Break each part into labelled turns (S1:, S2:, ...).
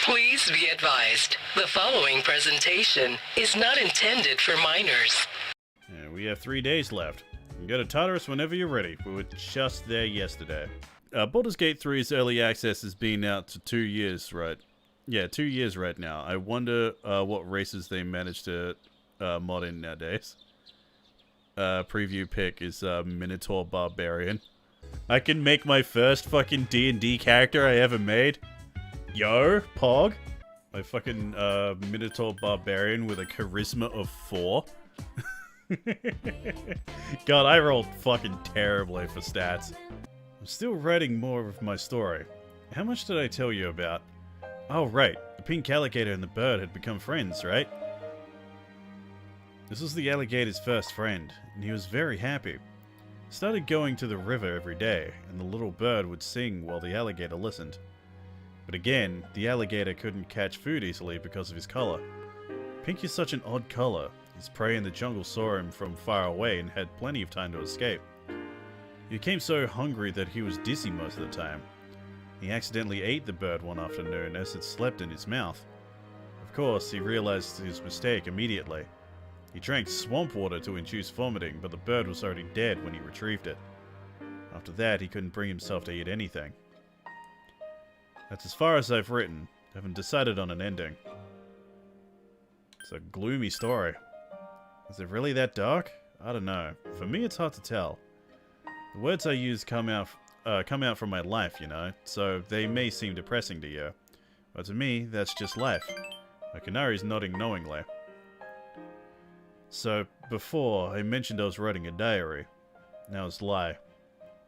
S1: Please be advised, the following presentation is not intended for minors.
S2: Yeah, we have 3 days left. You can go to Tartarus whenever you're ready. We were just there yesterday. Baldur's Gate 3's early access has been out to 2 years, right? Yeah, 2 years right now. I wonder what races they managed to mod in nowadays. Preview pick is Minotaur Barbarian. I can make my first fucking D&D character I ever made. Yo, Pog. My fucking Minotaur Barbarian with a charisma of 4. God, I rolled fucking terribly for stats. I'm still writing more of my story. How much did I tell you about? Oh, right. The pink alligator and the bird had become friends, right? This was the alligator's first friend, and he was very happy. He started going to the river every day, and the little bird would sing while the alligator listened. But again, the alligator couldn't catch food easily because of his color. Pink is such an odd color. His prey in the jungle saw him from far away and had plenty of time to escape. He became so hungry that he was dizzy most of the time. He accidentally ate the bird one afternoon as it slept in his mouth. Of course, he realized his mistake immediately. He drank swamp water to induce vomiting, but the bird was already dead when he retrieved it. After that, he couldn't bring himself to eat anything. That's as far as I've written. I haven't decided on an ending. It's a gloomy story. Is it really that dark? I don't know. For me, it's hard to tell. The words I use come out from my life, you know, so they may seem depressing to you. But to me, that's just life. Akinari's nodding knowingly. So, before, I mentioned I was writing a diary. Now it's a lie.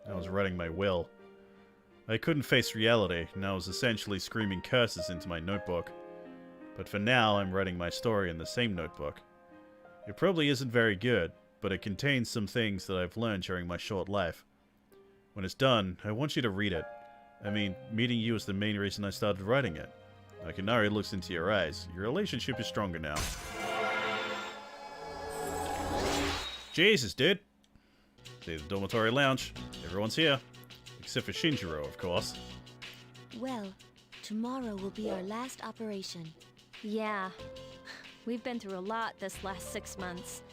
S2: I was writing my will. I couldn't face reality, and I was essentially screaming curses into my notebook. But for now, I'm writing my story in the same notebook. It probably isn't very good, but it contains some things that I've learned during my short life. When it's done, I want you to read it. I mean, meeting you is the main reason I started writing it. Akinari looks into your eyes. Your relationship is stronger now. Jesus, dude. See the dormitory lounge. Everyone's here. Except for Shinjiro, of course.
S3: Well, tomorrow will be our last operation.
S4: Yeah. We've been through a lot this last 6 months.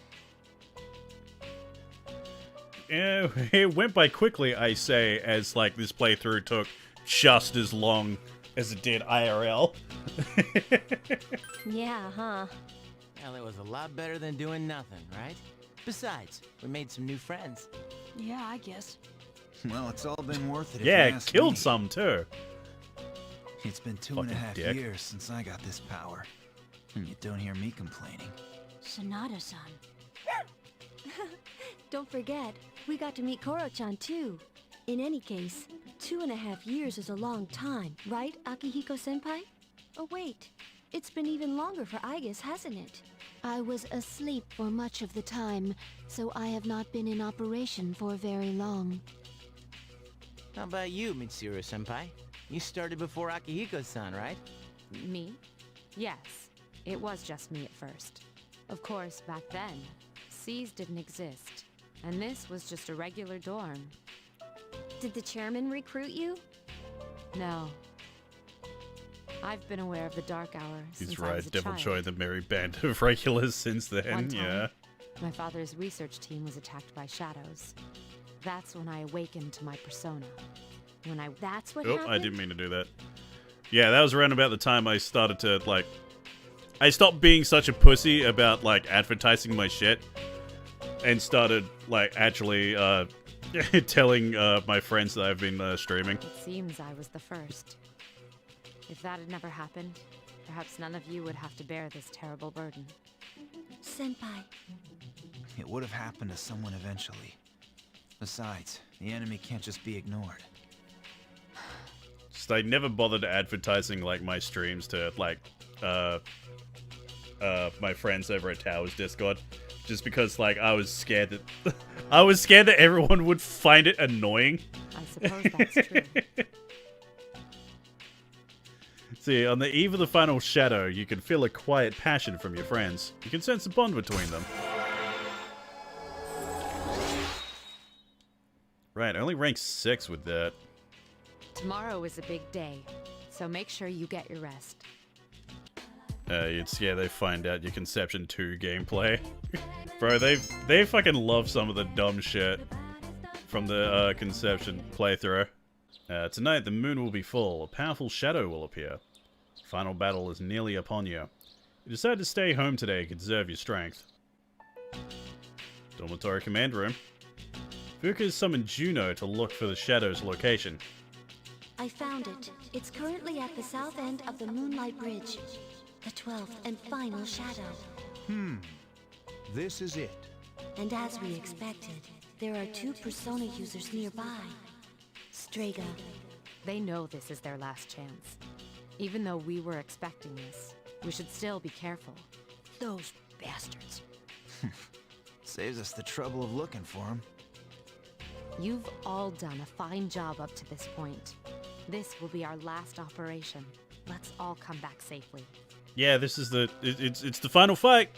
S2: Yeah, it went by quickly, I say, as, like, this playthrough took just as long as it did IRL.
S4: Yeah, huh?
S5: Well, it was a lot better than doing nothing, right? Besides, we made some new friends.
S4: Yeah, I guess.
S6: Well, it's all been worth it.
S2: Yeah, killed some too.
S6: It's been two
S2: Fucking
S6: and a half
S2: dick.
S6: years since I got this power. And you don't hear me complaining.
S3: Sanada-san. Don't forget, we got to meet Koro-chan too. In any case, 2.5 years is a long time, right, Akihiko-senpai? Oh wait, it's been even longer for Aigis, hasn't it? I was asleep for much of the time, so I have not been in operation for very long.
S5: How about you, Mitsuru-senpai? You started before Akihiko-san, right?
S4: Me? Yes. It was just me at first. Of course, back then, C's didn't exist. And this was just a regular dorm.
S3: Did the chairman recruit you?
S4: No. I've been aware of the Dark Hour since
S2: He's
S4: I was
S2: right,
S4: a
S2: Devil
S4: child.
S2: joined the merry band of regulars since then,
S4: One time,
S2: yeah.
S4: my father's research team was attacked by shadows. That's when I awakened to my persona.
S3: That's what
S2: Oh,
S3: happened?
S2: I didn't mean to do that. Yeah, that was around about the time I started to, like... I stopped being such a pussy about, like, advertising my shit. And started, like, actually, telling my friends that I've been streaming.
S4: It seems I was the first. If that had never happened, perhaps none of you would have to bear this terrible burden.
S3: Senpai.
S6: It would have happened to someone eventually. Besides, the enemy can't just be ignored.
S2: Just I never bothered advertising, like, my streams to, like, my friends over at Towers Discord. Just because, like, I was scared that... I was scared that everyone would find it annoying.
S4: I suppose that's true.
S2: See, on the eve of the final shadow, you can feel a quiet passion from your friends. You can sense a bond between them. Right, I only ranked 6 with that.
S4: Tomorrow is a big day. So make sure you get your rest.
S2: Yeah, they find out your Conception 2 gameplay. Bro, they fucking love some of the dumb shit from the Conception playthrough. Tonight, the moon will be full. A powerful shadow will appear. Final battle is nearly upon you. You decide to stay home today to conserve your strength. Dormitory command room. Puke has summoned Juno to look for the shadow's location.
S3: I found it. It's currently at the south end of the Moonlight Bridge. The 12th and final shadow.
S7: This is it.
S3: And as we expected, there are 2 Persona users nearby. Strega.
S4: They know this is their last chance. Even though we were expecting this, we should still be careful.
S3: Those bastards.
S6: Saves us the trouble of looking for him.
S4: You've all done a fine job up to this point. This will be our last operation. Let's all come back safely.
S2: Yeah, this is the... It's the final fight!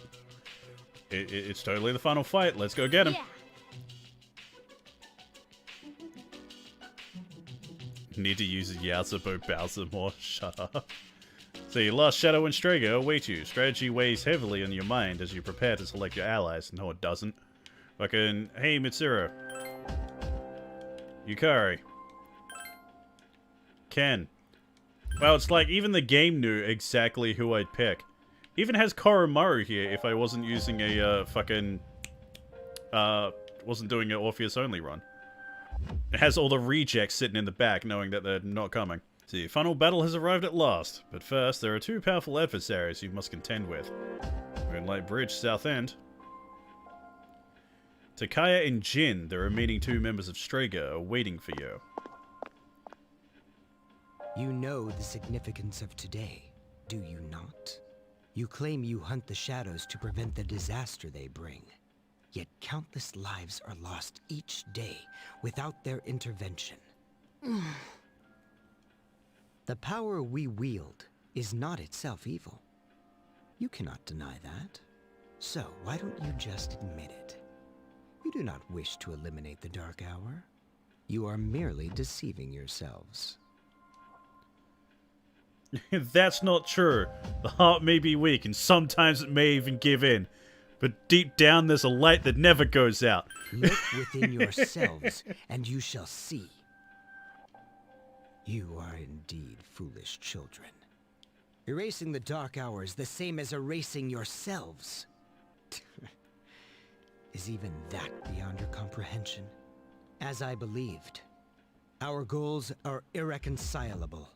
S2: It's totally the final fight. Let's go get him.
S4: Yeah.
S2: Need to use Yasubo Bowser more. Shut up. So your last Shadow and Strega await you. Strategy weighs heavily on your mind as you prepare to select your allies. No, it doesn't. Fucking... Hey, Mitsuru. Yukari. Ken. Well, it's like even the game knew exactly who I'd pick. Even has Koromaru here if I wasn't using a wasn't doing an Orpheus only run. It has all the rejects sitting in the back knowing that they're not coming. The final battle has arrived at last, but first there are 2 powerful adversaries you must contend with. Moonlight Bridge, South End. Takaya and Jin, the remaining 2 members of Strega, are waiting for you.
S8: You know the significance of today, do you not? You claim you hunt the shadows to prevent the disaster they bring. Yet countless lives are lost each day without their intervention. The power we wield is not itself evil. You cannot deny that. So why don't you just admit it? You do not wish to eliminate the Dark Hour. You are merely deceiving yourselves.
S2: That's not true. The heart may be weak, and sometimes it may even give in. But deep down, there's a light that never goes out.
S8: Look within yourselves, and you shall see. You are indeed foolish children. Erasing the Dark Hour is the same as erasing yourselves. Is even that beyond your comprehension? As I believed, our goals are irreconcilable.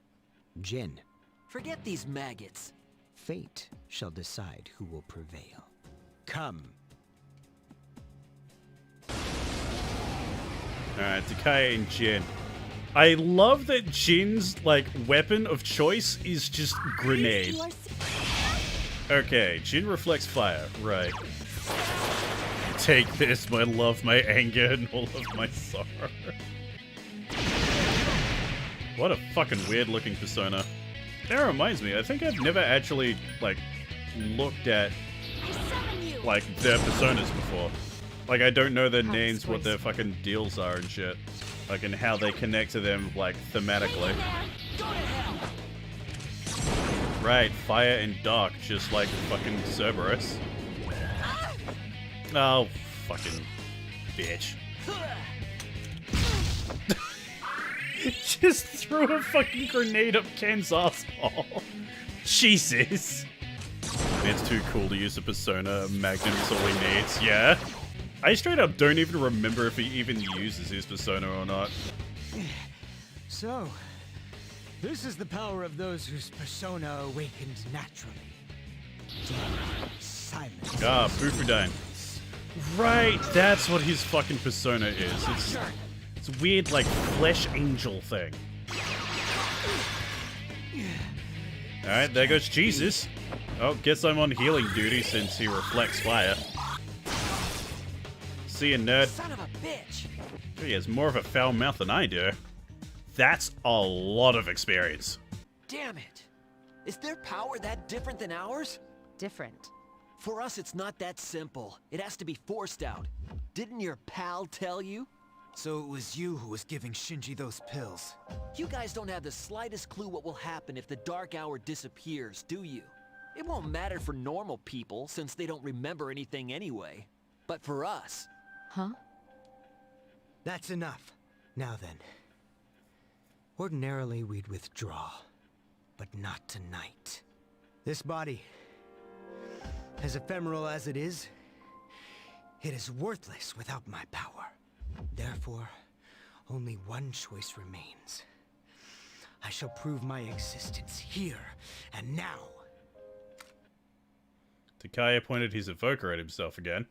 S8: Jin.
S9: Forget these maggots.
S8: Fate shall decide who will prevail. Come.
S2: Alright, Takaya and Jin. I love that Jin's, like, weapon of choice is just grenade. Okay, Jin reflects fire. Right. Take this, my love, my anger, and all of my sorrow. What a fucking weird-looking persona. That reminds me, I think I've never actually, like, looked at, like, their personas before. Like, I don't know their names, what their fucking deals are and shit. Like, and how they connect to them, like, thematically. Right, fire and dark, just like fucking Cerberus. Oh, fucking bitch. Just threw a fucking grenade up Ken's asshole. Jesus. It's too cool to use a persona. Magnum's all he needs, yeah. I straight up don't even remember if he even uses his persona or not.
S8: So, this is the power of those whose persona awakened naturally. Silence.
S2: Ah, Bufudine. Right, that's what his fucking persona is. It's a weird, like, flesh angel thing. Alright, there goes Jesus. Oh, guess I'm on healing duty since he reflects fire. See ya, nerd.
S9: Son of a bitch.
S2: He has more of a foul mouth than I do. That's a lot of experience.
S9: Damn it. Is their power that different than ours?
S4: Different.
S9: For us, it's not that simple. It has to be forced out. Didn't your pal tell you?
S6: So it was you who was giving Shinji those pills.
S9: You guys don't have the slightest clue what will happen if the Dark Hour disappears, do you? It won't matter for normal people, since they don't remember anything anyway. But for us...
S4: Huh?
S8: That's enough. Now then. Ordinarily, we'd withdraw. But not tonight. This body, as ephemeral as it is worthless without my power. Therefore, only one choice remains. I shall prove my existence here and now.
S2: Takaya pointed his evoker at himself again.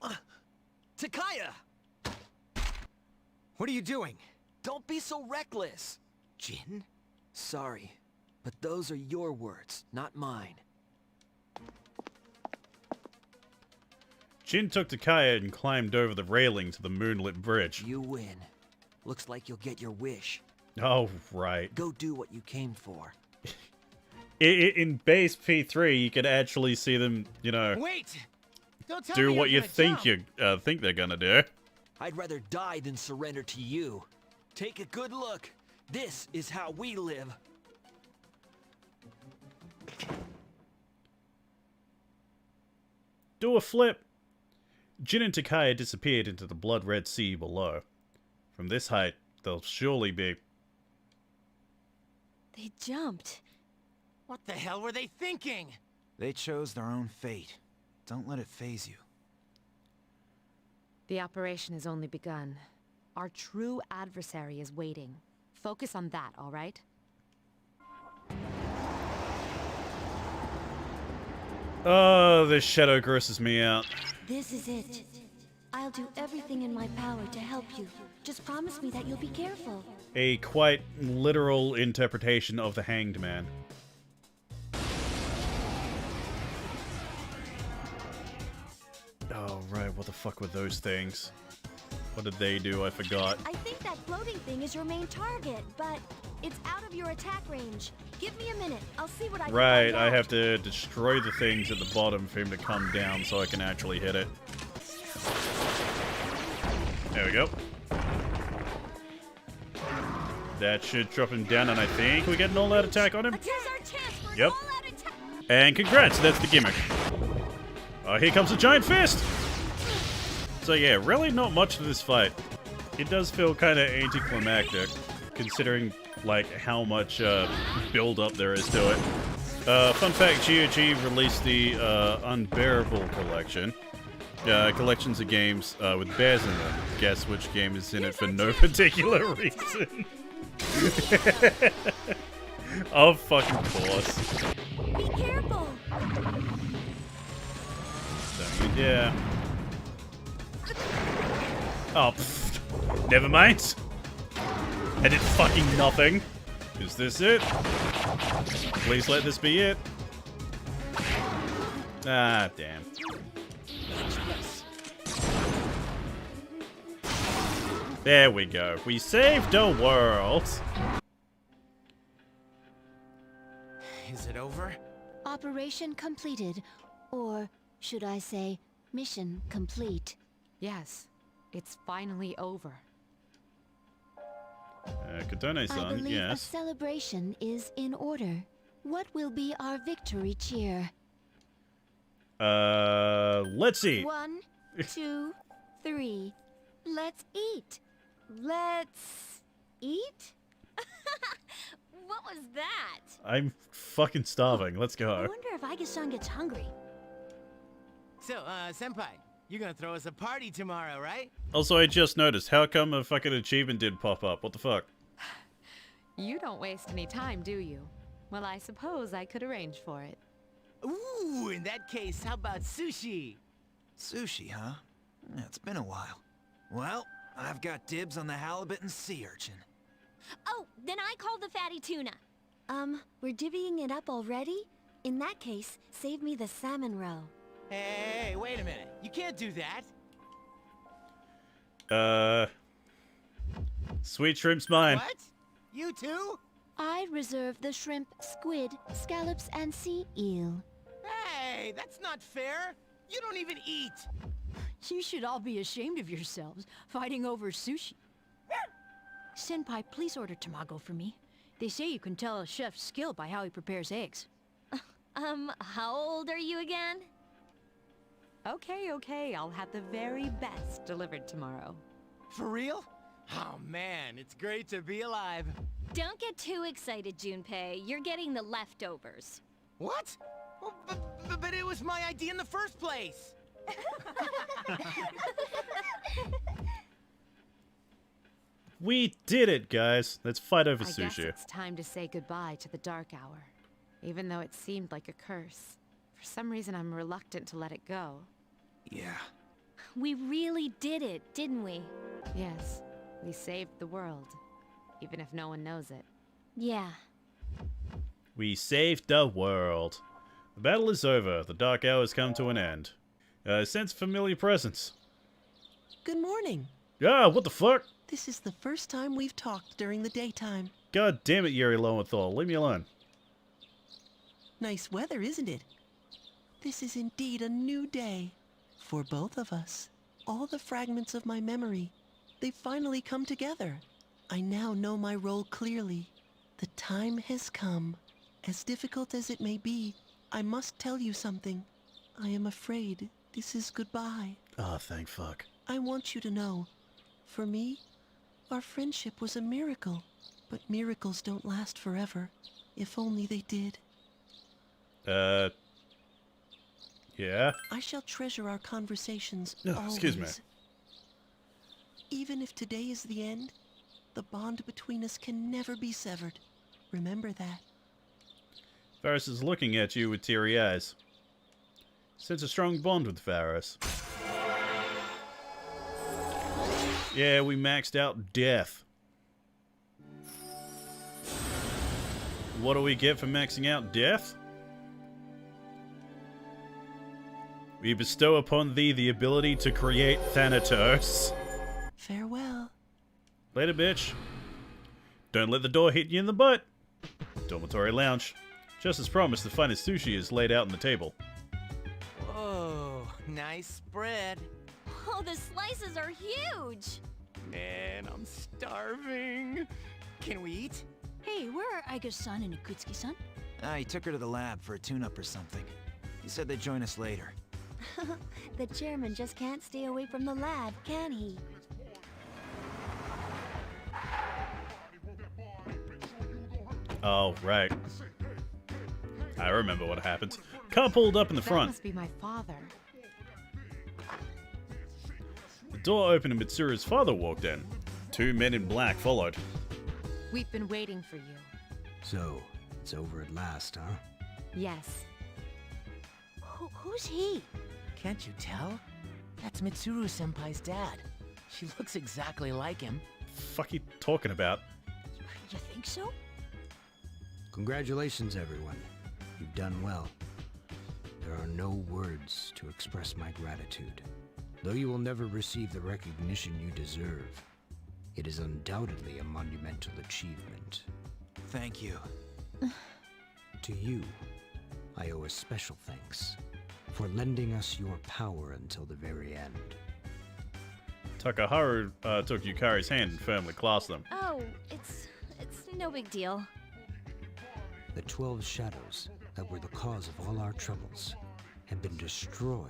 S9: Takaya!
S8: What are you doing?
S9: Don't be so reckless!
S8: Jin?
S9: Sorry, but those are your words, not mine.
S2: Jin took Takaya and climbed over the railing to the moonlit bridge.
S9: You win. Looks like you'll get your wish.
S2: Oh, right.
S9: Go do what you came for.
S2: In base P3, you can actually see them, you know,
S5: Wait! Don't tell
S2: do
S5: me
S2: what you
S5: you're gonna
S2: think
S5: jump.
S2: think they're gonna do.
S9: I'd rather die than surrender to you. Take a good look. This is how we live.
S2: Do a flip. Jin and Takaya disappeared into the blood-red sea below. From this height, they'll surely be...
S3: They jumped.
S5: What the hell were they thinking?
S6: They chose their own fate. Don't let it phase you.
S4: The operation has only begun. Our true adversary is waiting. Focus on that, all right?
S2: Oh, this shadow grosses me out.
S3: This is it. I'll do everything in my power to help you. Just promise me that you'll be careful.
S2: A quite literal interpretation of the Hanged Man. Oh, right, what the fuck were those things? What did they do? I forgot.
S3: I think that floating thing is your main target, but it's out of your attack range. Give me a minute. I'll see what I can
S2: Right,
S3: find
S2: I
S3: out.
S2: have to destroy the things at the bottom for him to come down so I can actually hit it. There we go. That should drop him down, and I think we get an all-out attack on him.
S3: Here's our chance for an
S2: Yep.
S3: all-out attack.
S2: And congrats, that's the gimmick. Oh, here comes a giant fist! So yeah, really not much to this fight. It does feel kind of anticlimactic, considering, like, how much build-up there is to it. Fun fact, GOG released the Unbearable collection. Collections of games with bears in them. Guess which game is in it for no particular reason. Of fucking course.
S3: Be careful.
S2: So, yeah. Oh, pfft. Never mind. I did fucking nothing. Is this it? Please let this be it. Ah, damn. There we go. We saved a world.
S5: Is it over?
S3: Operation completed. Or should I say, mission complete.
S4: Yes, it's finally over.
S3: I
S2: Katone-san,
S3: believe a
S2: yes.
S3: celebration is in order. What will be our victory cheer?
S2: Let's see.
S3: 1, 2, 3. Let's eat. Let's eat? What was that?
S2: I'm fucking starving. Let's
S3: I
S2: go.
S3: wonder if Aige-san gets hungry.
S5: So, Senpai, you're gonna throw us a party tomorrow, right?
S2: Also, I just noticed, how come a fucking achievement did pop up? What the fuck?
S4: You don't waste any time, do you? Well, I suppose I could arrange for it.
S5: Ooh, in that case, how about sushi?
S6: Sushi, huh? Yeah, it's been a while. Well, I've got dibs on the halibut and sea urchin.
S3: Oh, then I call the fatty tuna. We're divvying it up already? In that case, save me the salmon roe.
S5: Hey, wait a minute. You can't do that.
S2: Sweet shrimp's mine.
S5: What? You too?
S3: I reserve the shrimp, squid, scallops, and sea eel.
S5: Hey, that's not fair. You don't even eat.
S7: You should all be ashamed of yourselves, fighting over sushi. Senpai, please order tamago for me. They say you can tell a chef's skill by how he prepares eggs.
S3: How old are you again?
S4: Okay, I'll have the very best delivered tomorrow.
S5: For real? Oh man, it's great to be alive.
S3: Don't get too excited, Junpei. You're getting the leftovers.
S5: What? Well, but it was my idea in the first place.
S2: We did it, guys. Let's fight over
S4: I guess
S2: sushi.
S4: it's time to say goodbye to the dark hour. Even though it seemed like a curse. For some reason, I'm reluctant to let it go.
S6: Yeah.
S3: We really did it, didn't we?
S4: Yes, we saved the world. Even if no one knows it.
S3: Yeah.
S2: We saved the world. The battle is over. The dark hour has come to an end. I sense familiar presence.
S10: Good morning.
S2: Ah, what the fuck?
S10: This is the first time we've talked during the daytime.
S2: God damn it, Yuri Lowenthal. Leave me alone.
S10: Nice weather, isn't it? This is indeed a new day. For both of us. All the fragments of my memory. They've finally come together. I now know my role clearly. The time has come. As difficult as it may be, I must tell you something. I am afraid this is goodbye.
S2: Ah, thank fuck.
S10: I want you to know, for me, our friendship was a miracle. But miracles don't last forever. If only they did.
S2: Yeah?
S10: I shall treasure our conversations
S2: Oh,
S10: always.
S2: excuse me.
S10: Even if today is the end, the bond between us can never be severed. Remember that.
S2: Varus is looking at you with teary eyes. Sense a strong bond with Varus. Yeah, we maxed out death. What do we get for maxing out death? We bestow upon thee the ability to create Thanatos.
S10: Farewell.
S2: Later, bitch. Don't let the door hit you in the butt. Dormitory lounge. Just as promised, the finest sushi is laid out on the table.
S5: Whoa, nice spread.
S3: Oh, the slices are huge!
S5: Man, I'm starving. Can we eat?
S7: Hey, where are Aiga-san and Ikutsuki-san?
S6: He took her to the lab for a tune-up or something. He said they'd join us later.
S3: The chairman just can't stay away from the lab, can he?
S2: Oh, right. I remember what happened. Car pulled up in the
S4: That
S2: front.
S4: must be my father.
S2: The door opened and Mitsuru's father walked in. Two men in black followed.
S4: We've been waiting for you.
S8: So, it's over at last, huh?
S4: Yes.
S3: Who's he?
S5: Can't you tell? That's Mitsuru-senpai's dad. She looks exactly like him.
S2: Fuck you talking about?
S7: You think so?
S8: Congratulations, everyone. You've done well. There are no words to express my gratitude. Though you will never receive the recognition you deserve, it is undoubtedly a monumental achievement.
S6: Thank you.
S8: To you, I owe a special thanks for lending us your power until the very end.
S2: Takaharu took Yukari's hand and firmly clasped them.
S3: Oh, it's no big deal.
S8: The 12 shadows that were the cause of all our troubles have been destroyed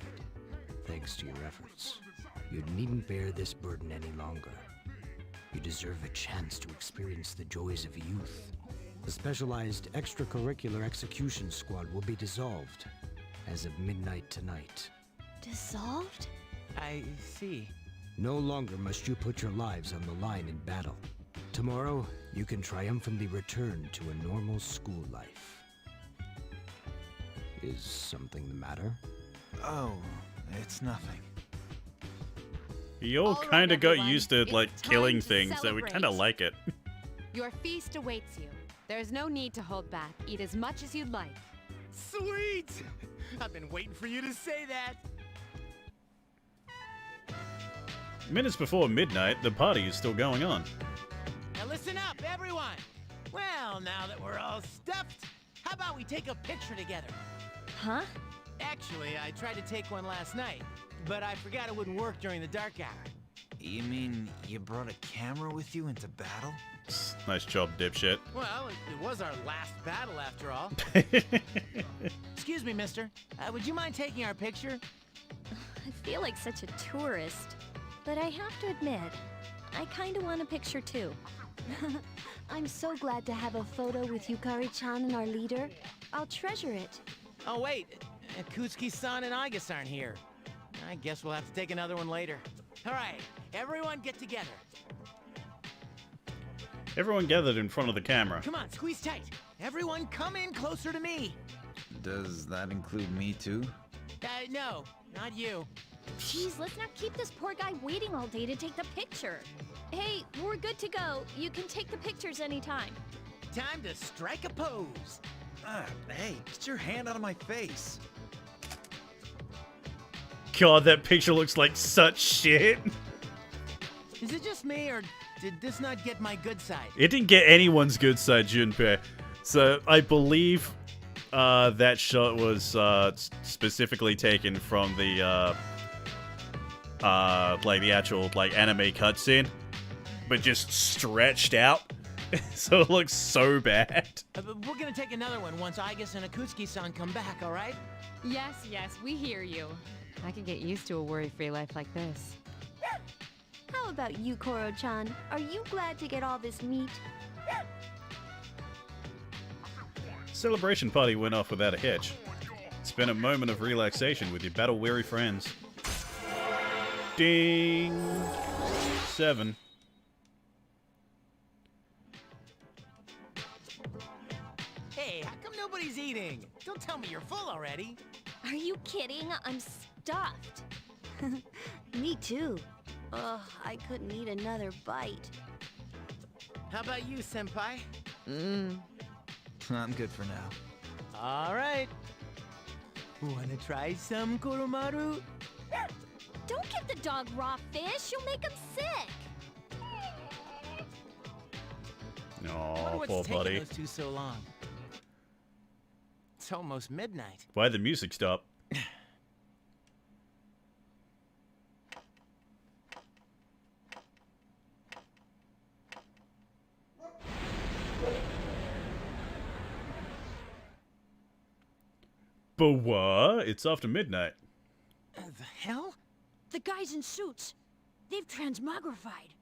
S8: thanks to your efforts. You needn't bear this burden any longer. You deserve a chance to experience the joys of youth. The specialized extracurricular execution squad will be dissolved as of midnight tonight.
S3: Dissolved?
S5: I see.
S8: No longer must you put your lives on the line in battle. Tomorrow, you can triumphantly return to a normal school life. Is something the matter?
S6: Oh, it's nothing.
S2: We all
S4: All
S2: kind of
S4: right,
S2: got
S4: everyone.
S2: used to,
S4: It's
S2: like,
S4: time
S2: killing
S4: to
S2: things, so we kind of
S4: celebrate.
S2: like it.
S4: Your feast awaits you. There's no need to hold back. Eat as much as you'd like.
S5: Sweet! I've been waiting for you to say that.
S2: Minutes before midnight, the party is still going on.
S5: Now listen up, everyone. Well, now that we're all stuffed, how about we take a picture together?
S3: Huh?
S5: Actually, I tried to take one last night, but I forgot it wouldn't work during the dark hour.
S6: You mean you brought a camera with you into battle?
S2: Nice job, dipshit.
S5: Well, it was our last battle after all. Excuse me, mister. Would you mind taking our picture?
S3: I feel like such a tourist. But I have to admit, I kinda want a picture too. I'm so glad to have a photo with Yukari-chan and our leader. I'll treasure it.
S5: Oh, wait. Kutsuki-san and Igus aren't here. I guess we'll have to take another one later. All right, everyone get together.
S2: Everyone gathered in front of the camera.
S5: Come on, squeeze tight. Everyone come in closer to me.
S6: Does that include me too?
S5: No, not you.
S3: Jeez, let's not keep this poor guy waiting all day to take the picture. Hey, we're good to go. You can take the pictures anytime.
S5: Time to strike a pose.
S6: Hey, get your hand out of my face.
S2: God, that picture looks like such shit.
S5: Is it just me, or did this not get my good side?
S2: It didn't get anyone's good side, Junpei. So I believe that shot was specifically taken from the like the actual like anime cutscene, but just stretched out. So it looks so bad.
S5: We're gonna take another one once Igus and Akutsuki-san come back, all right?
S4: Yes, we hear you. I can get used to a worry-free life like this.
S3: How about you, Koro-chan? Are you glad to get all this meat?
S2: Celebration party went off without a hitch. Spend a moment of relaxation with your battle-weary friends. Ding! 7.
S5: Hey, how come nobody's eating? Don't tell me you're full already.
S3: Are you kidding? I'm stuffed. Me too. Ugh, I couldn't eat another bite.
S5: How about you, senpai?
S6: I'm good for now.
S5: All right. Wanna try some, Koromaru?
S3: Don't give the dog raw fish. You'll make him sick.
S2: Oh,
S5: What's
S2: poor
S5: taking
S2: buddy.
S5: those two so long? It's almost midnight.
S2: Why'd the music stop? But what? It's after midnight.
S5: The hell?
S7: The guys in suits. They've transmogrified.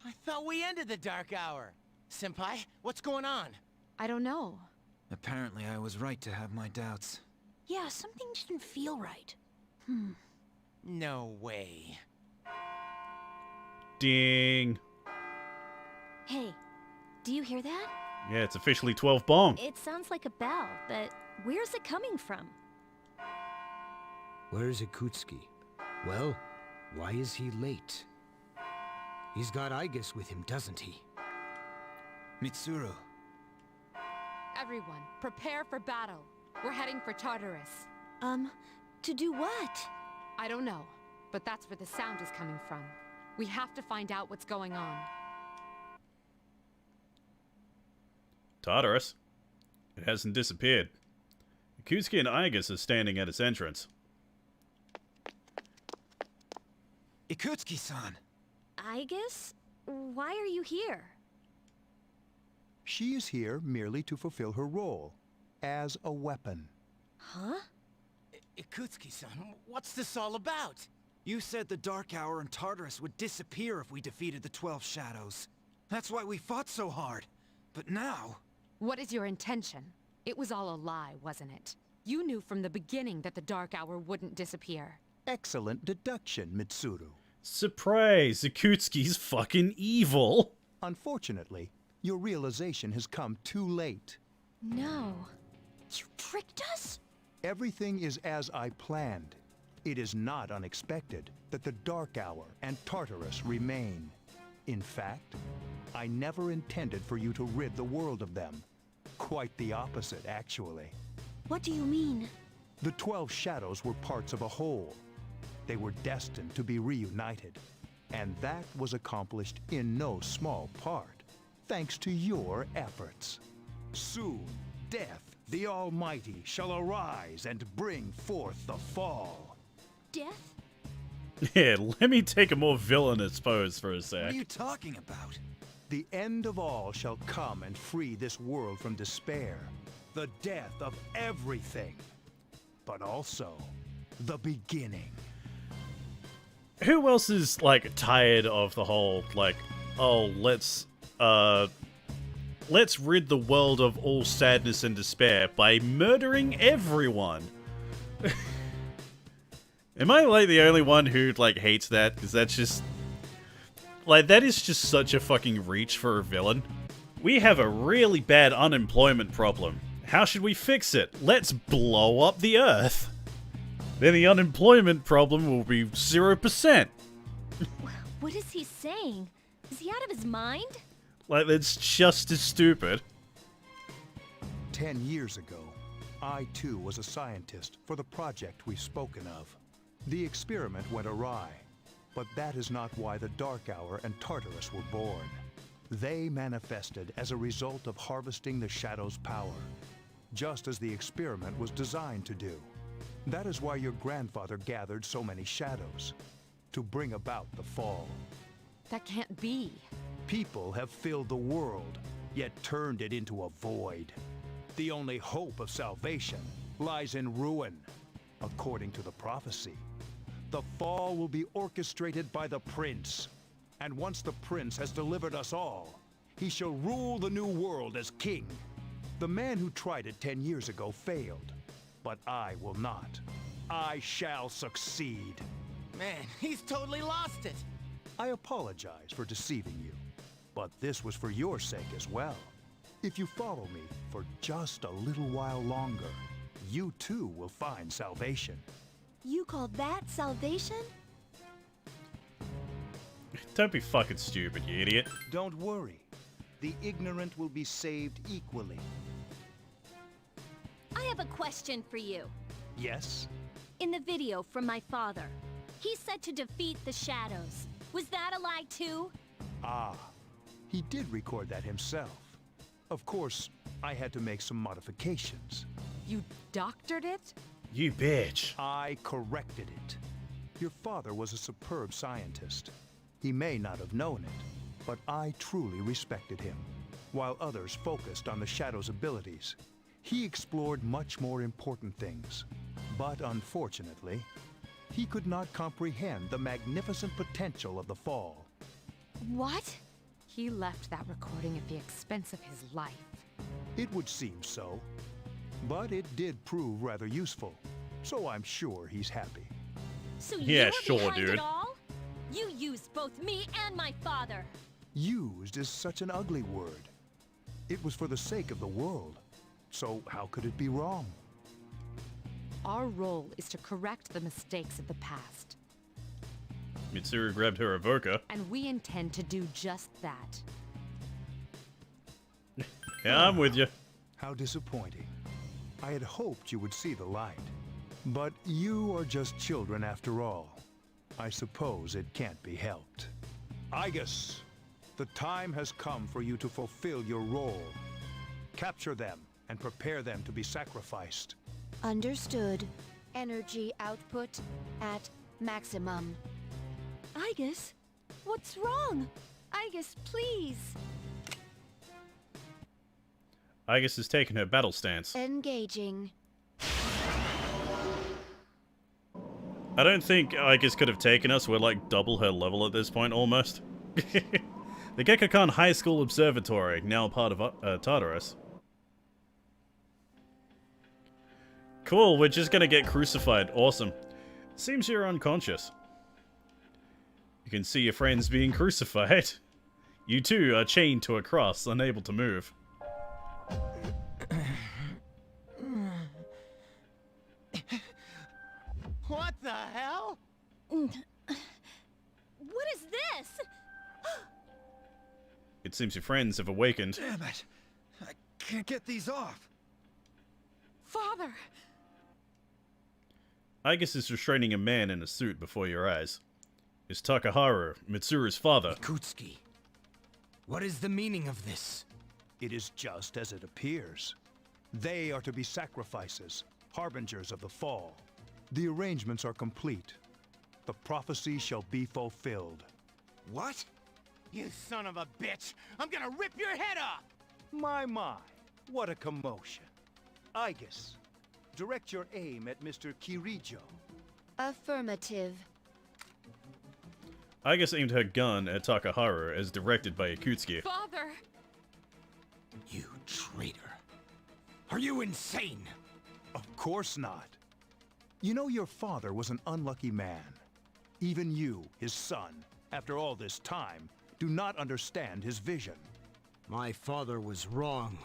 S5: I thought we ended the dark hour. Senpai, what's going on?
S4: I don't know.
S6: Apparently I was right to have my doubts.
S7: Yeah, something didn't feel right.
S5: No way.
S2: Ding.
S3: Hey, do you hear that?
S2: Yeah, it's officially 12 bong.
S3: It sounds like a bell, but where's it coming from?
S8: Where's Akutsuki? Well, why is he late? He's got Igus with him, doesn't he?
S6: Mitsuru,
S4: Everyone, prepare for battle. We're heading for Tartarus.
S3: To do what?
S4: I don't know, but that's where the sound is coming from. We have to find out what's going on.
S2: Tartarus. It hasn't disappeared. Akutsuki and Igus are standing at its entrance.
S6: Ikutsuki-san!
S3: Igus? Why are you here?
S11: She is here merely to fulfill her role as a weapon.
S3: Huh?
S5: Ikutsuki-san, what's this all about?
S6: You said the Dark Hour and Tartarus would disappear if we defeated the 12 Shadows. That's why we fought so hard. But now...
S4: What is your intention? It was all a lie, wasn't it? You knew from the beginning that the Dark Hour wouldn't disappear.
S11: Excellent deduction, Mitsuru.
S2: Surprise! Akutsuki's fucking evil!
S11: Unfortunately, your realization has come too late.
S3: No.
S7: You tricked us?
S11: Everything is as I planned. It is not unexpected that the Dark Hour and Tartarus remain. In fact, I never intended for you to rid the world of them. Quite the opposite, actually.
S3: What do you mean?
S11: The 12 Shadows were parts of a whole. They were destined to be reunited. And that was accomplished in no small part, thanks to your efforts. Soon, Death, the Almighty, shall arise and bring forth the fall.
S7: Death?
S2: Yeah, let me take a more villainous pose for a
S6: What
S2: sec.
S6: are you talking about?
S11: The end of all shall come and free this world from despair, the death of everything, but also the beginning.
S2: Who else is, like, tired of the whole, like, oh, let's rid the world of all sadness and despair by murdering everyone? Am I, like, the only one who, like, hates that? Because that's just... like, that is just such a fucking reach for a villain. We have a really bad unemployment problem. How should we fix it? Let's blow up the Earth. Then the unemployment problem will be 0%.
S3: What is he saying? Is he out of his mind?
S2: Like, that's just as stupid.
S11: 10 years ago, I too was a scientist for the project we've spoken of. The experiment went awry, but that is not why the Dark Hour and Tartarus were born. They manifested as a result of harvesting the Shadow's power, just as the experiment was designed to do. That is why your grandfather gathered so many shadows, to bring about the fall.
S4: That can't be.
S11: People have filled the world, yet turned it into a void. The only hope of salvation lies in ruin, according to the prophecy. The fall will be orchestrated by the Prince, and once the Prince has delivered us all, he shall rule the new world as king. The man who tried it 10 years ago failed, but I will not. I shall succeed.
S5: Man, he's totally lost it.
S11: I apologize for deceiving you, but this was for your sake as well. If you follow me for just a little while longer, you too will find salvation.
S3: You call that salvation?
S2: Don't be fucking stupid, you idiot.
S11: Don't worry. The ignorant will be saved equally.
S3: I have a question for you.
S11: Yes?
S3: In the video from my father, he said to defeat the shadows. Was that a lie too?
S11: Ah, he did record that himself. Of course, I had to make some modifications.
S4: You doctored it?
S2: You bitch.
S11: I corrected it. Your father was a superb scientist. He may not have known it, but I truly respected him. While others focused on the Shadow's abilities, he explored much more important things. But unfortunately, he could not comprehend the magnificent potential of the fall.
S4: What? He left that recording at the expense of his life.
S11: It would seem so. But it did prove rather useful, so I'm sure he's happy.
S3: So
S2: Yeah,
S3: you're
S2: sure,
S3: behind
S2: dude.
S3: it all? You used both me and my father.
S11: Used is such an ugly word. It was for the sake of the world, so how could it be wrong?
S4: Our role is to correct the mistakes of the past.
S2: Mitsuru grabbed her evoker.
S4: And we intend to do just that.
S2: Yeah, I'm with you.
S11: How disappointing. I had hoped you would see the light. But you are just children after all. I suppose it can't be helped. Igus, the time has come for you to fulfill your role. Capture them and prepare them to be sacrificed.
S3: Understood. Energy output at maximum. Igus, what's wrong? Igus, please.
S2: Igus has taken her battle stance.
S3: Engaging.
S2: I don't think Igus could have taken us. We're like double her level at this point, almost. The Gekkokan High School Observatory, now part of Tartarus. Cool, we're just gonna get crucified. Awesome. Seems you're unconscious. You can see your friends being crucified. You too are chained to a cross, unable to move.
S5: What the hell?
S3: What is this?
S2: It seems your friends have awakened.
S6: Damn it! I can't get these off.
S4: Father!
S2: Igus is restraining a man in a suit before your eyes. It's Takaharu, Mitsuru's father.
S10: Kutsuki, what is the meaning of this?
S11: It is just as it appears. They are to be sacrifices, harbingers of the fall. The arrangements are complete. the prophecy shall be fulfilled.
S6: What?
S5: You son of a bitch! I'm gonna rip your head off!
S11: My, what a commotion. Aigis, direct your aim at Mr. Kirijo.
S3: Affirmative.
S2: Aigis aimed her gun at Takaharu as directed by Ikutsuki.
S4: Father!
S6: You traitor. Are you insane?
S11: Of course not. You know your father was an unlucky man. Even you, his son, after all this time, do not understand his vision.
S8: My father was wrong.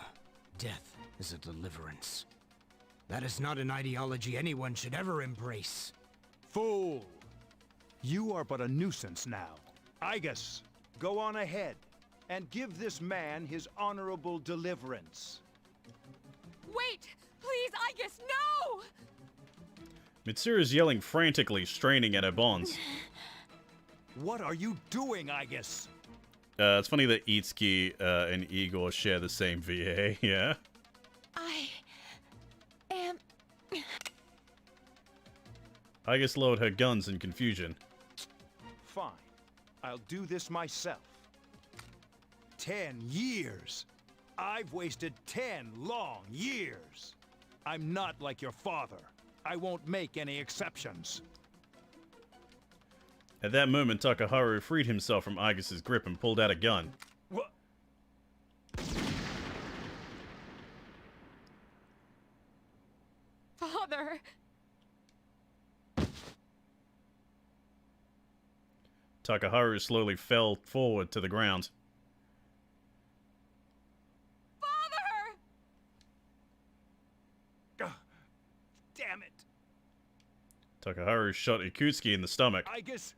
S8: Death is a deliverance. That is not an ideology anyone should ever embrace.
S11: Fool! You are but a nuisance now. Aigis, go on ahead and give this man his honorable deliverance.
S4: Wait! Please, Aigis, no!
S2: Mitsuru is yelling frantically, straining at her bonds.
S11: What are you doing, Aigis?
S2: It's funny that Itsuki and Igor share the same VA, yeah?
S7: I am...
S2: Aigis lowered her guns in confusion.
S11: Fine. I'll do this myself. 10 years. I've wasted 10 long years. I'm not like your father. I won't make any exceptions.
S2: At that moment, Takaharu freed himself from Aigis' grip and pulled out a gun.
S11: What?
S4: Father!
S2: Takaharu slowly fell forward to the ground.
S4: Father!
S11: Damn it.
S2: Takaharu shot Ikutsuki in the stomach.
S11: Aigis,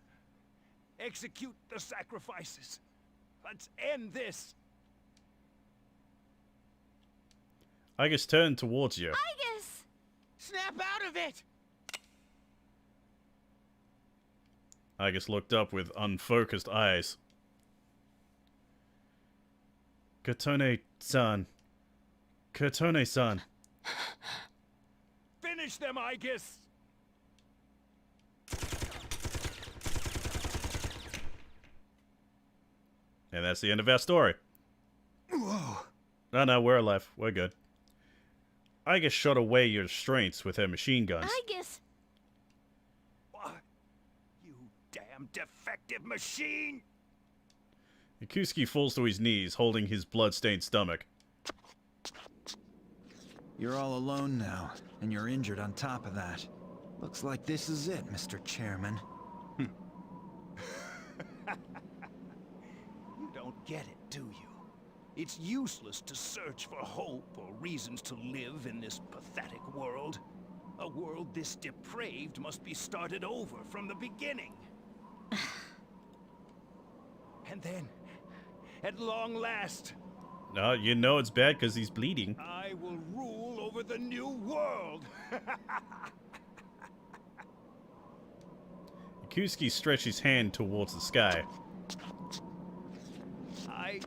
S11: execute the sacrifices. Let's end this.
S2: Aigis turned towards you.
S3: Aigis!
S5: Snap out of it!
S2: Aigis looked up with unfocused eyes. Kotone-san. Kotone-san.
S11: Finish them, Aigis!
S2: And that's the end of our story.
S6: Whoa.
S2: No, we're alive. We're good. Aigis shot away your strengths with her machine guns.
S3: Aigis!
S11: What? You damn defective machine!
S2: Ikutsuki falls to his knees, holding his blood-stained stomach.
S6: You're all alone now, and you're injured on top of that. Looks like this is it, Mr. Chairman.
S11: You don't get it, do you? It's useless to search for hope or reasons to live in this pathetic world. A world this depraved must be started over from the beginning. And then, at long last,
S2: No, you know it's bad because he's bleeding.
S11: I will rule over the new world.
S2: Ikutsuki stretched his hand towards the sky.
S11: I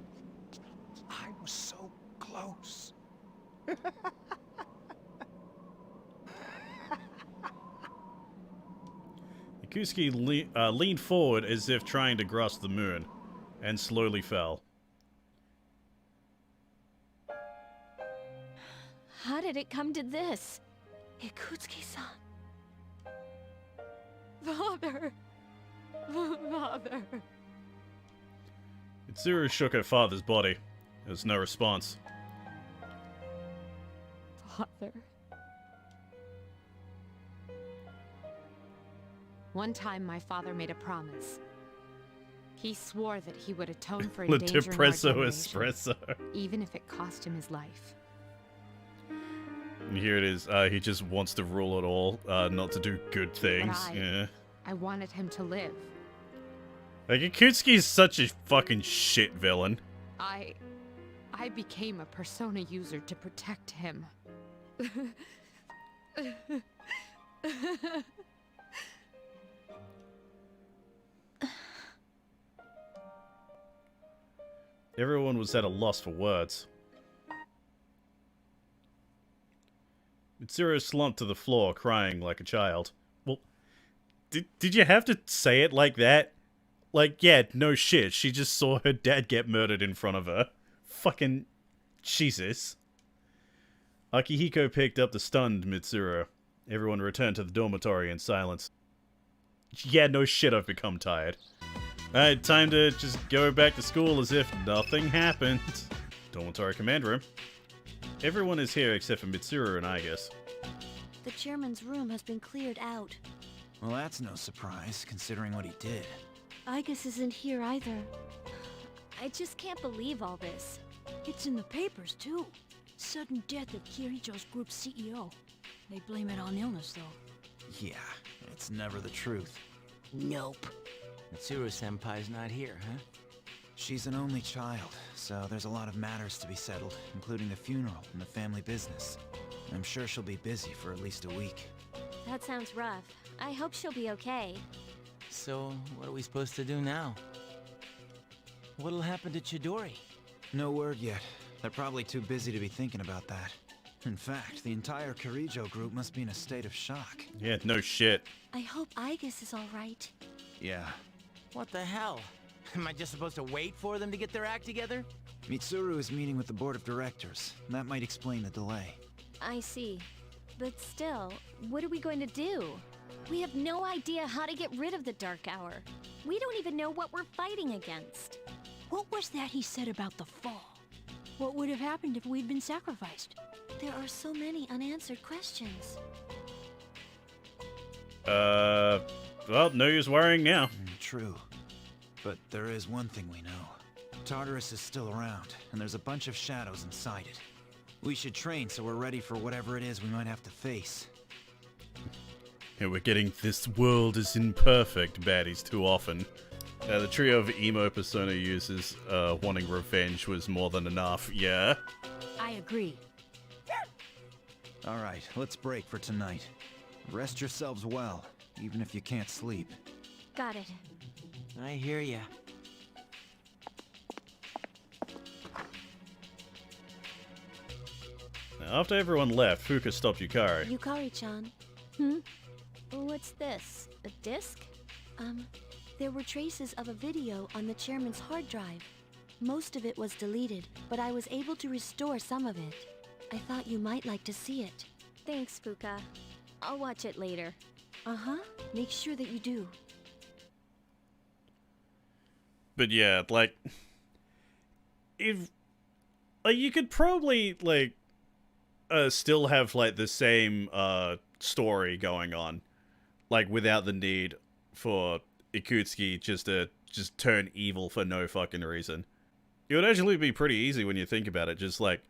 S11: was so close.
S2: Ikutsuki leaned forward as if trying to grasp the moon, and slowly fell.
S3: How did it come to this? Ikutsuki-san.
S4: Father! Father!
S2: Mitsuru shook her father's body. There was no response.
S4: Father. One time my father made a promise. He swore that he would atone for
S2: Le
S4: endangering our
S2: Depresso
S4: generation,
S2: Espresso.
S4: even if it cost him his life.
S2: And here it is. He just wants to rule it all, not to do good things. Yeah.
S4: I wanted him to live.
S2: Like, Ikutsuki is such a fucking shit villain.
S4: I became a persona user to protect him.
S2: Everyone was at a loss for words. Mitsuru slumped to the floor, crying like a child. Well, Did you have to say it like that? Like, yeah, no shit. She just saw her dad get murdered in front of her. Fucking Jesus. Akihiko picked up the stunned Mitsuru. Everyone returned to the dormitory in silence. Yeah, no shit, I've become tired. Alright, time to just go back to school as if nothing happened. Dormitory command room. Everyone is here except for Mitsuru and Igus.
S3: The chairman's room has been cleared out.
S6: Well, that's no surprise, considering what he did.
S3: Igus isn't here either.
S7: I just can't believe all this. It's in the papers, too. Sudden death of Kirijo's group CEO. They blame it on illness, though.
S6: Yeah, it's never the truth.
S7: Nope.
S5: Mitsuru-senpai's not here, huh?
S6: She's an only child, so there's a lot of matters to be settled, including the funeral and the family business. I'm sure she'll be busy for at least a week.
S7: That sounds rough. I hope she'll be okay.
S5: So, what are we supposed to do now? What'll happen to Chidori?
S6: No word yet. They're probably too busy to be thinking about that. In fact, the entire Kirijo group must be in a state of shock.
S2: Yeah, no shit.
S3: I hope Igus is alright.
S6: Yeah.
S5: What the hell? Am I just supposed to wait for them to get their act together?
S6: Mitsuru is meeting with the board of directors. That might explain the delay.
S7: I see. But still, what are we going to do? We have no idea how to get rid of the Dark Hour. We don't even know what we're fighting against.
S12: What was that he said about the fall? What would have happened if we'd been sacrificed?
S3: There are so many unanswered questions.
S2: Well, no use worrying now.
S6: True. But there is one thing we know. Tartarus is still around, and there's a bunch of shadows inside it. We should train so we're ready for whatever it is we might have to face.
S2: Yeah, we're getting this world is imperfect baddies too often. The trio of emo persona users wanting revenge was more than enough, yeah?
S12: I agree.
S6: Alright, let's break for tonight. Rest yourselves well, even if you can't sleep.
S7: Got it.
S5: I hear ya.
S2: Now, after everyone left, Fuka stopped Yukari.
S3: Yukari-chan.
S7: What's this? A disc?
S3: There were traces of a video on the chairman's hard drive. Most of it was deleted, but I was able to restore some of it. I thought you might like to see it.
S7: Thanks, Fuka. I'll watch it later.
S3: Uh-huh. Make sure that you do.
S2: But yeah, like, if, like, you could probably, like, still have, like, the same, story going on, like, without the need for Ikutsuki just to turn evil for no fucking reason. It would actually be pretty easy when you think about it, just, like,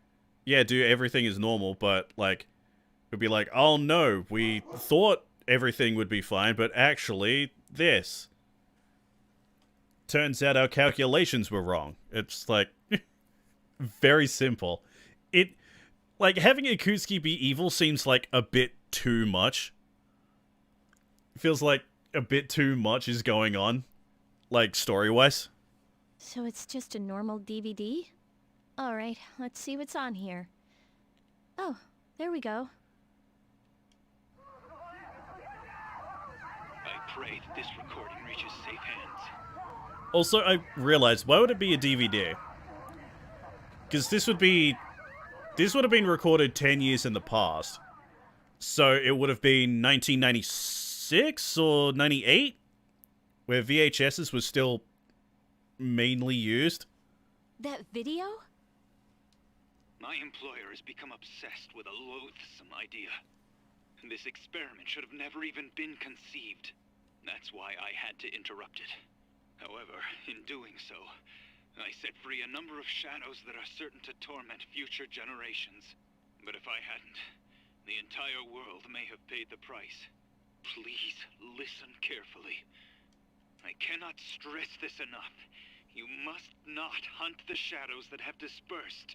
S2: yeah, do everything is normal, but, like, it'd be like, oh no, we thought everything would be fine, but actually, this. Turns out our calculations were wrong. It's, like, very simple. Like, having Ikutsuki be evil seems like a bit too much. Feels like a bit too much is going on, like, story-wise.
S7: So it's just a normal DVD? Alright, let's see what's on here. Oh, there we go.
S13: I pray that this recording reaches safe hands.
S2: Also, I realized, why would it be a DVD? Because this would have been recorded 10 years in the past. So it would have been 1996 or 98? Where VHSs was still mainly used.
S7: That video?
S13: My employer has become obsessed with a loathsome idea. This experiment should have never even been conceived. That's why I had to interrupt it. However, in doing so, I set free a number of shadows that are certain to torment future generations. But if I hadn't, the entire world may have paid the price. Please listen carefully. I cannot stress this enough. You must not hunt the shadows that have dispersed.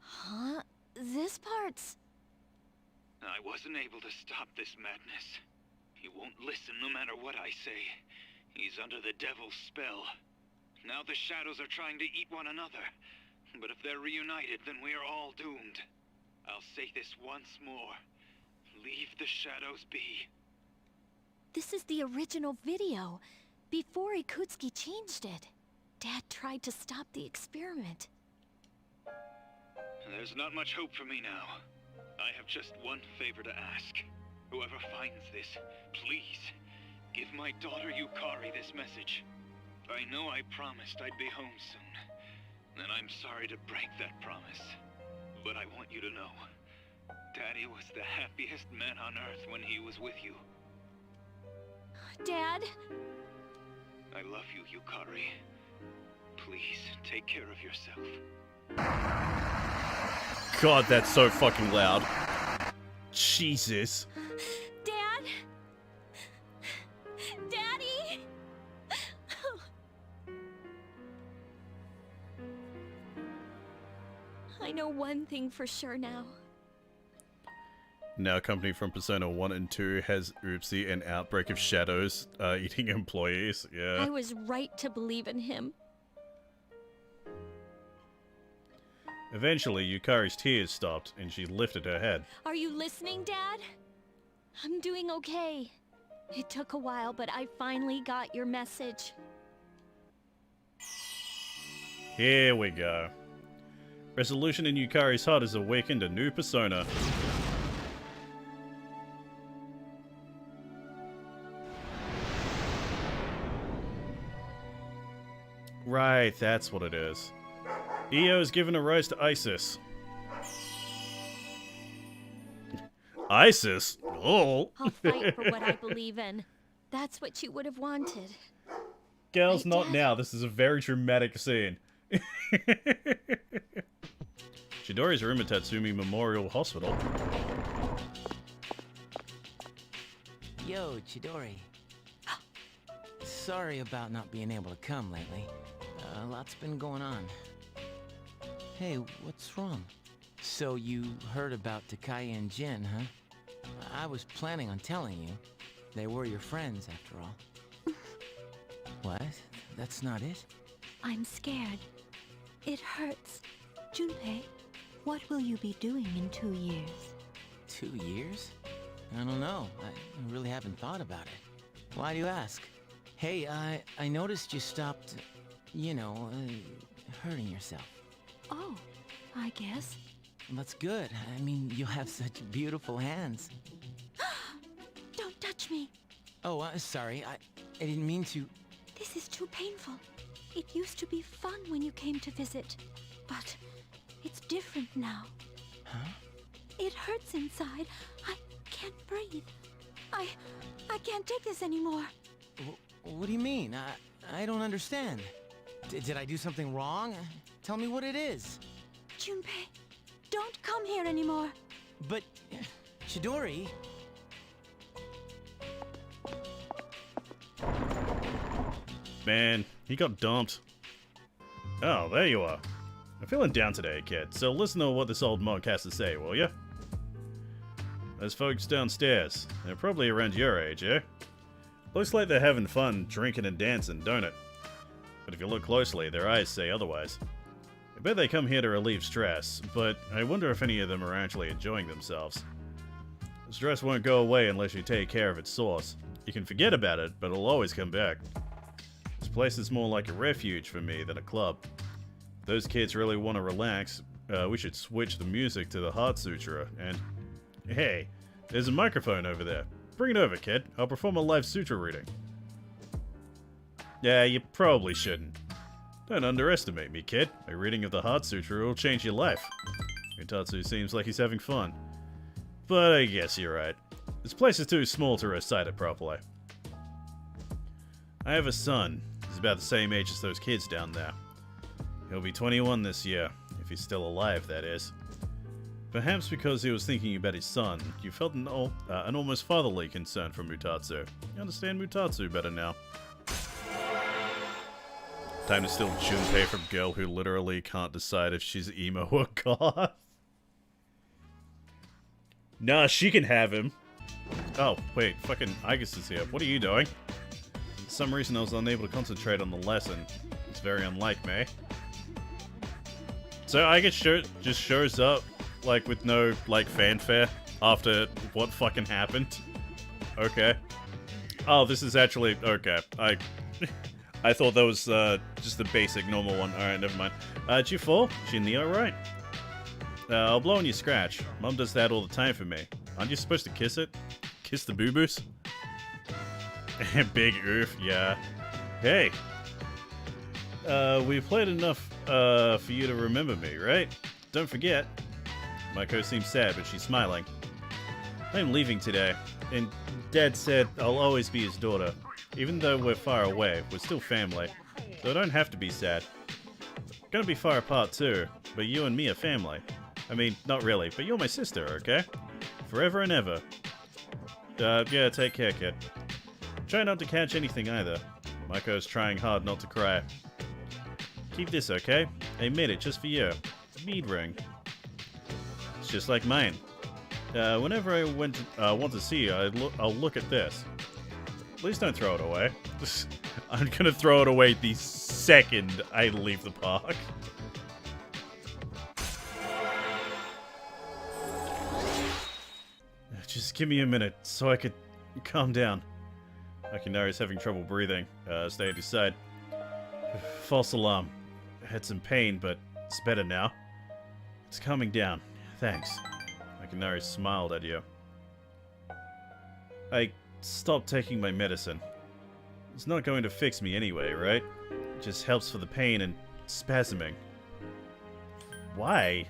S7: Huh? This part's...
S13: I wasn't able to stop this madness. He won't listen no matter what I say. He's under the devil's spell. Now the shadows are trying to eat one another. But if they're reunited, then we are all doomed. I'll say this once more. Leave the shadows be.
S7: This is the original video, before Ikutsuki changed it. Dad tried to stop the experiment.
S13: There's not much hope for me now. I have just one favor to ask. Whoever finds this, please, give my daughter Yukari this message. I know I promised I'd be home soon, and I'm sorry to break that promise. But I want you to know, Daddy was the happiest man on Earth when he was with you.
S7: Dad?
S13: I love you, Yukari. Please, take care of yourself.
S2: God, that's so fucking loud. Jesus.
S7: Dad? Daddy? I know one thing for sure now.
S2: Now, a company from Persona 1 and 2 has Oopsie an outbreak of shadows eating employees. Yeah.
S7: I was right to believe in him.
S2: Eventually, Yukari's tears stopped and she lifted her head.
S7: Are you listening, Dad? I'm doing okay. It took a while, but I finally got your message.
S2: Here we go. Resolution in Yukari's heart has awakened a new persona. Right, that's what it is. EO has given a rise to ISIS. ISIS? Oh!
S7: I'll fight for what I believe in. That's what you would have wanted.
S2: Girls, not now. This is a very dramatic scene. Chidori's room at Tatsumi Memorial Hospital.
S5: Yo, Chidori. Sorry about not being able to come lately. A lot's been going on. Hey, what's wrong? So you heard about Takai and Jin, huh? I was planning on telling you. They were your friends, after all. What? That's not it?
S3: I'm scared. It hurts. Junpei, what will you be doing in 2 years?
S5: 2 years? I don't know. I really haven't thought about it. Why do you ask? Hey, I noticed you stopped, you know, hurting yourself.
S3: Oh, I guess.
S5: That's good. I mean, you have such beautiful hands.
S3: Don't touch me.
S5: Oh, sorry. I didn't mean to.
S3: This is too painful. It used to be fun when you came to visit, but it's different now.
S5: Huh?
S3: It hurts inside. I can't breathe. I can't take this anymore.
S5: What do you mean? I don't understand. Did I do something wrong? Tell me what it is.
S3: Junpei, don't come here anymore.
S5: But, Chidori...
S2: Man, he got dumped. Oh, there you are. I'm feeling down today, kid, so listen to what this old monk has to say, will ya? Those folks downstairs, they're probably around your age, eh? Looks like they're having fun drinking and dancing, don't it? But if you look closely, their eyes say otherwise. I bet they come here to relieve stress, but I wonder if any of them are actually enjoying themselves. The stress won't go away unless you take care of its source. You can forget about it, but it'll always come back. This place is more like a refuge for me than a club. If those kids really want to relax, we should switch the music to the Heart Sutra, and... Hey, there's a microphone over there. Bring it over, kid. I'll perform a live sutra reading. Yeah, you probably shouldn't. Don't underestimate me, kid. My reading of the Heart Sutra will change your life. Utatsu seems like he's having fun. But I guess you're right. This place is too small to recite it properly. I have a son. He's about the same age as those kids down there. He'll be 21 this year, if he's still alive, that is. Perhaps because he was thinking about his son, you felt an almost fatherly concern for Mutatsu. You understand Mutatsu better now. Time to steal Junpei from girl who literally can't decide if she's emo or goth. Nah, she can have him. Oh, wait, fucking Igus is here. What are you doing? For some reason I was unable to concentrate on the lesson. It's very unlike me. So Igus just shows up, like, with no, like, fanfare after what fucking happened. Okay. Oh, this is actually... Okay. I thought that was just the basic normal one. Alright, never mind. Did you fall? Is your knee alright? I'll blow on your scratch. Mom does that all the time for me. Aren't you supposed to kiss it? Kiss the boo-boos? Big oof, yeah. Hey! We've played enough for you to remember me, right? Don't forget. Mako seems sad, but she's smiling. I'm leaving today, and Dad said I'll always be his daughter. Even though we're far away, we're still family, so I don't have to be sad. Gonna be far apart too, but you and me are family. I mean, not really, but you're my sister, okay? Forever and ever. Yeah, take care, kid. Try not to catch anything either. Maiko's trying hard not to cry. Keep this, okay? I made it just for you. Bead ring. It's just like mine. Whenever I want to see you, I'll look at this. Please don't throw it away. I'm gonna throw it away the second I leave the park. Just give me a minute so I could calm down. Akinari's having trouble breathing. Stay at his side. False alarm. Had some pain, but it's better now. It's calming down. Thanks. Akinari smiled at you. I stopped taking my medicine. It's not going to fix me anyway, right? It just helps for the pain and spasming. Why?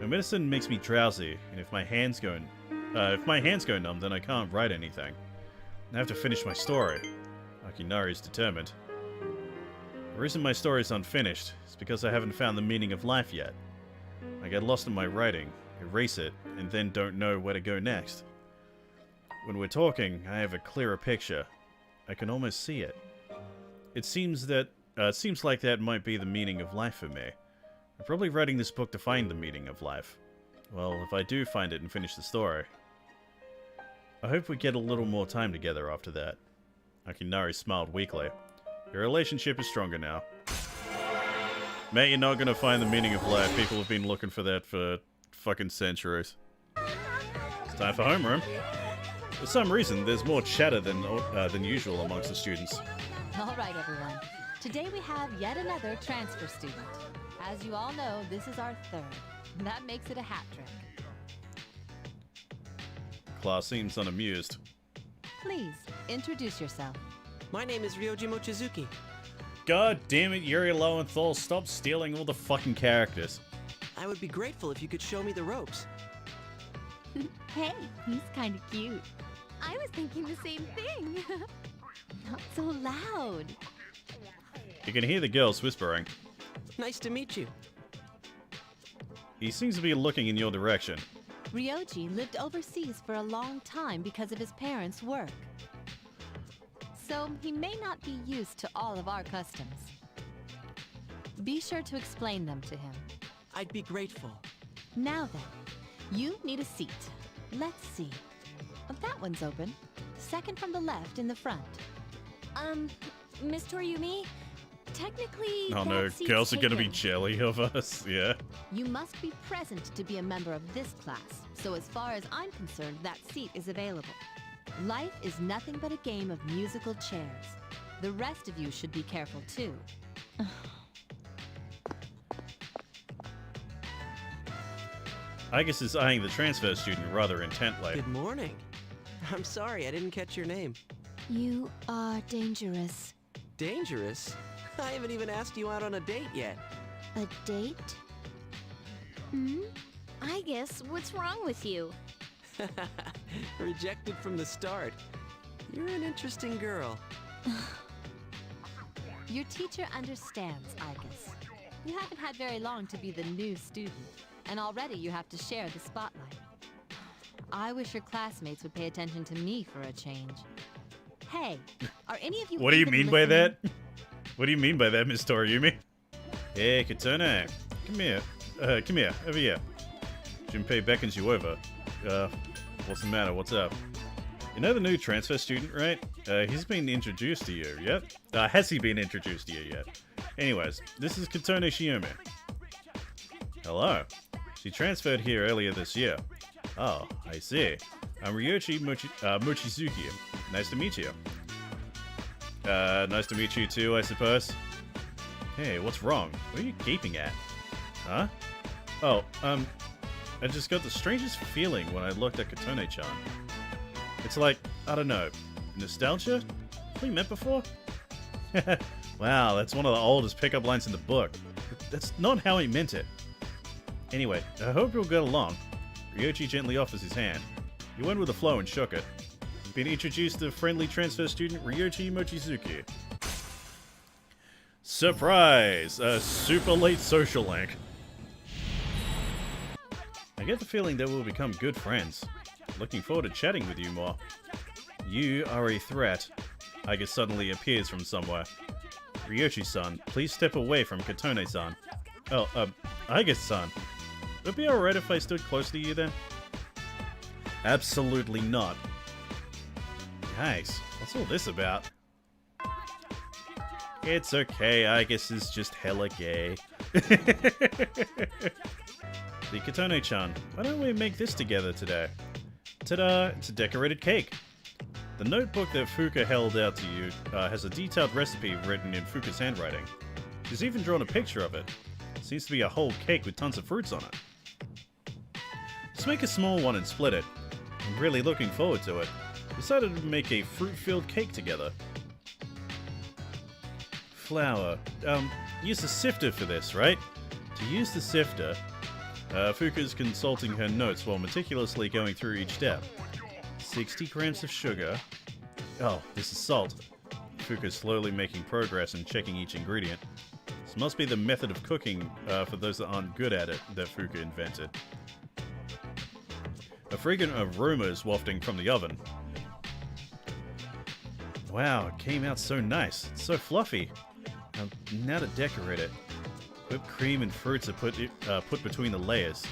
S2: My medicine makes me drowsy, and if my hands go numb, then I can't write anything. I have to finish my story. Akinari's determined. The reason my story is unfinished is because I haven't found the meaning of life yet. I get lost in my writing, erase it, and then don't know where to go next. When we're talking, I have a clearer picture. I can almost see it. It seems like that might be the meaning of life for me. I'm probably writing this book to find the meaning of life. Well, if I do find it and finish the story. I hope we get a little more time together after that. Akinari smiled weakly. Your relationship is stronger now. Mate, you're not gonna find the meaning of life. People have been looking for that for fucking centuries. It's time for homeroom. For some reason, there's more chatter than usual amongst the students.
S4: All right, everyone. Today we have yet another transfer student. As you all know, this is our third. That makes it a hat trick.
S2: Class seems unamused.
S4: Please, introduce yourself.
S10: My name is Ryoji Mochizuki.
S2: God damn it, Yuri Lowenthal, stop stealing all the fucking characters.
S10: I would be grateful if you could show me the ropes.
S14: Hey, he's kind of cute. I was thinking the same thing. Not so loud.
S2: You can hear the girls whispering.
S10: Nice to meet you.
S2: He seems to be looking in your direction.
S4: Ryoji lived overseas for a long time because of his parents' work. So he may not be used to all of our customs. Be sure to explain them to him.
S10: I'd be grateful.
S4: Now then, you need a seat. Let's see. That one's open. Second from the left in the front.
S14: Miss Toriumi, technically,
S2: Oh no, girls are gonna be jelly of us, yeah.
S4: You must be present to be a member of this class, so as far as I'm concerned, that seat is available. Life is nothing but a game of musical chairs. The rest of you should be careful too.
S2: Agus is eyeing the transfer student rather intently.
S10: Good morning. I'm sorry, I didn't catch your name.
S3: You are dangerous.
S10: Dangerous? I haven't even asked you out on a date yet.
S3: A date?
S14: I guess, what's wrong with you?
S10: Rejected from the start. You're an interesting girl.
S4: Your teacher understands, Igus. You haven't had very long to be the new student, and already you have to share the spotlight. I wish your classmates would pay attention to me for a change. Hey, are any of you
S2: What do you
S4: even
S2: mean by
S4: listening?
S2: that? What do you mean by that, Miss Toriumi? Hey, Katana. Come here. Come here. Over here. Junpei beckons you over. What's the matter? What's up? You know the new transfer student, right? He's been introduced to you, yet? Has he been introduced to you yet? Anyways, this is Katone Shiome. Hello. She transferred here earlier this year. Oh, I see. I'm Ryoji Mochizuki. Nice to meet you. Nice to meet you too, I suppose. Hey, what's wrong? What are you gaping at? Huh? Oh, I just got the strangest feeling when I looked at Katone-chan. It's like, I don't know, nostalgia? Have we met before? Wow, that's one of the oldest pickup lines in the book. That's not how he meant it. Anyway, I hope you'll get along. Ryochi gently offers his hand. He went with the flow and shook it. Been introduced to friendly transfer student Ryochi Mochizuki. Surprise! A super late social link. I get the feeling that we'll become good friends. Looking forward to chatting with you more. You are a threat. Aigus suddenly appears from somewhere. Ryochi-san, please step away from Katone-san. Oh, Aigus-san. Would it be alright if I stood close to you then? Absolutely not. Nice. What's all this about? It's okay, Aigus is just hella gay. The Katone-chan, why don't we make this together today? Ta-da! It's a decorated cake. The notebook that Fuka held out to you has a detailed recipe written in Fuka's handwriting. She's even drawn a picture of it. Seems to be a whole cake with tons of fruits on it. Let's make a small one and split it. I'm really looking forward to it. Decided to make a fruit-filled cake together. Flour. Use a sifter for this, right? To use the sifter, Fuka's consulting her notes while meticulously going through each step. 60 grams of sugar. Oh, this is salt. Fuka's slowly making progress and checking each ingredient. This must be the method of cooking for those that aren't good at it that Fuka invented. A fragrant aroma is wafting from the oven. Wow, it came out so nice. It's so fluffy. Now to decorate it. Whipped cream and fruits are put between the layers.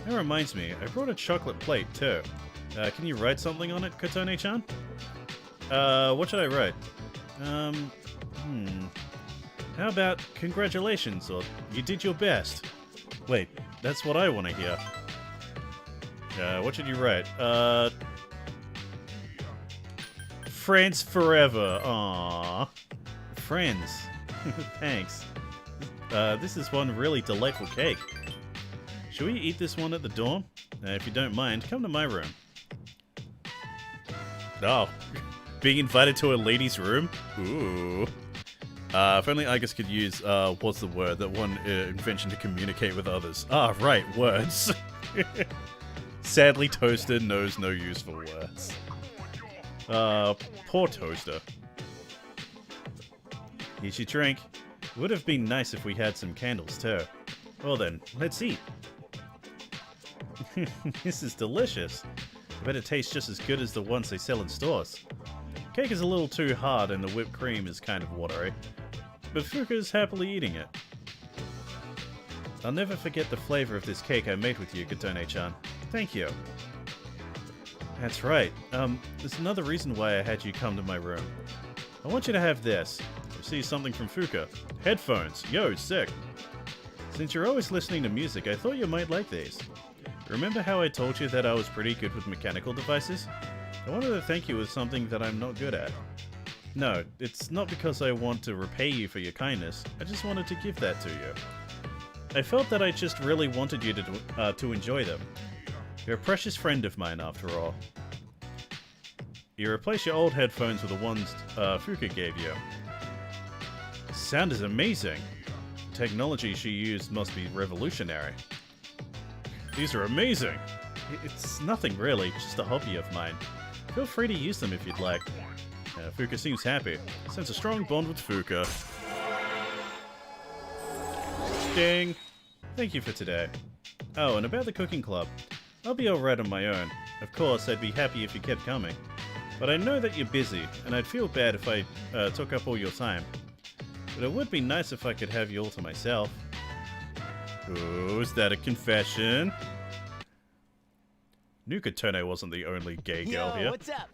S2: That reminds me, I brought a chocolate plate too. Can you write something on it, Katone-chan? What should I write? How about congratulations, or you did your best? Wait, that's what I want to hear. What should you write? Friends forever. Aww. Friends. Thanks. This is one really delightful cake. Should we eat this one at the dorm? If you don't mind, come to my room. Oh, being invited to a lady's room? Ooh. If only Aigus could use, what's the word? That one invention to communicate with others. Ah, right, words. Sadly, Toaster knows no use for words. Poor Toaster. Here's your drink. It would have been nice if we had some candles too. Well then, let's eat. This is delicious. I bet it tastes just as good as the ones they sell in stores. Cake is a little too hard and the whipped cream is kind of watery, but Fuka is happily eating it. I'll never forget the flavor of this cake I made with you, Katone-chan. Thank you. That's right. There's another reason why I had you come to my room. I want you to have this. Receive something from Fuka. Headphones. Yo, sick. Since you're always listening to music, I thought you might like these. Remember how I told you that I was pretty good with mechanical devices? I wanted to thank you with something that I'm not good at. No, it's not because I want to repay you for your kindness. I just wanted to give that to you. I felt that I just really wanted you to enjoy them. You're a precious friend of mine, after all. You replace your old headphones with the ones Fuka gave you. Sound is amazing. The technology she used must be revolutionary. These are amazing. It's nothing really, just a hobby of mine. Feel free to use them if you'd like. Fuka seems happy. Sense a strong bond with Fuka. Ding! Thank you for today. Oh, and about the cooking club. I'll be alright on my own. Of course, I'd be happy if you kept coming. But I know that you're busy, and I'd feel bad if I took up all your time. But it would be nice if I could have you all to myself. Oh, is that a confession? Knew Katone wasn't the only gay girl here.
S9: What's up?